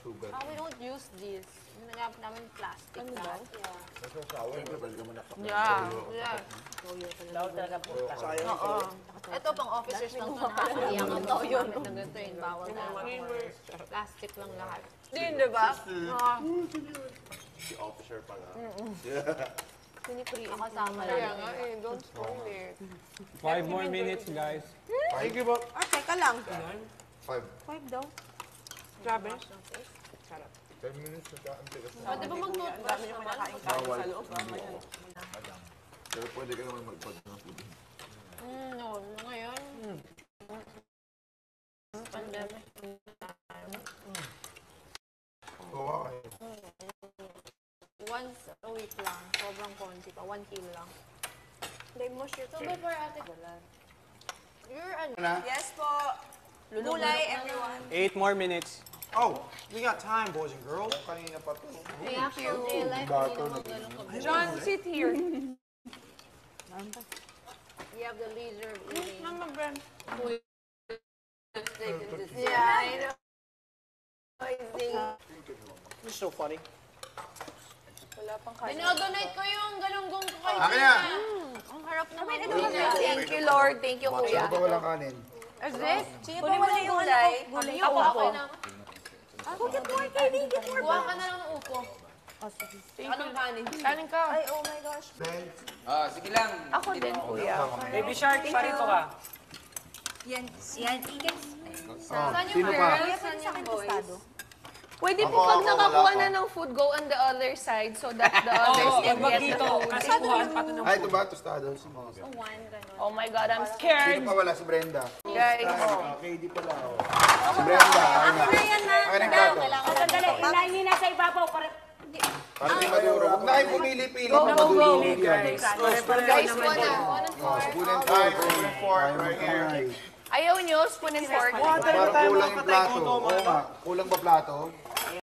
Sugar. We don't use this. Ginagamit namin plastic. Ano ba? Nasa sour, pwede ka mo nakapag. Yeah. Daw talaga po. Oo. Ito pang officers lang ito nakakaiyak ang toyo. Na ganito yun, bawal na. Plastic lang lahat. Din, di ba? Si officer pala. Nakasama lang. Kaya nga eh, don't spoil it. 5 more minutes, guys. Thank you, Bob. Ah, teka lang. 5. 5 daw. Grabe. 10 minutes na siya. Ang tigas na. Pwede ba mag-toothbrush naman? Bawal. Pero pwede ka naman magpag ng pudding. No, ngayon. Pandemic. Gawa kayo. Once a week lang. Sobrang konti pa. 1 kilo lang. They mush your So before ate, you're ano? Yes po. Gulay, everyone. 8 more minutes. Oh, we got time, boys and girls. Kanina pa to. Kaya for real life, hindi naman ganun ka. John, sit here. You have the leisure of eating. Mama, Brent. Yeah, I know. This is so funny. Wala pang kain. Dinodonate ko yung galunggong ko kay Akin na! Ang harap naman. Thank you, Lord. Thank you, Sino Kuya. ba walang kanin? Is this? Sige po muna yung gulay. Ako, okay na. Get more, Katie. Get more. Kuha ka na lang ng upo. Anong kanin? Kanin ka. Ay, oh my gosh. Sige lang. Ako din, Kuya. Baby Shark, parito ka. Yan, guys. Saan yung Sino pa? girls? Saan yung boys? Pwede po Ako, pag ako, nakakuha wala na pa. ng food, go on the other side so that the others can Wag get the dito. food. Kasi kuhaan pati ng Ay, ito ba? Tostado. Si Mama. One, ganun. Oh my God, I'm Sino scared. pa wala? Si Brenda. Guys. KD pala. Si Brenda. Ako na yan na. Akin ang plato. Sandali, inahin niyo na sa ibabaw. Para di maduro. Huwag na kayo pumili-pili. Go, Maduro. guys. Guys, one na. Spoon and fork. Spoon and fork. Right here. Ayaw nyo, spoon and fork. Parang kulang yung plato. Oo nga. Kulang ba plato?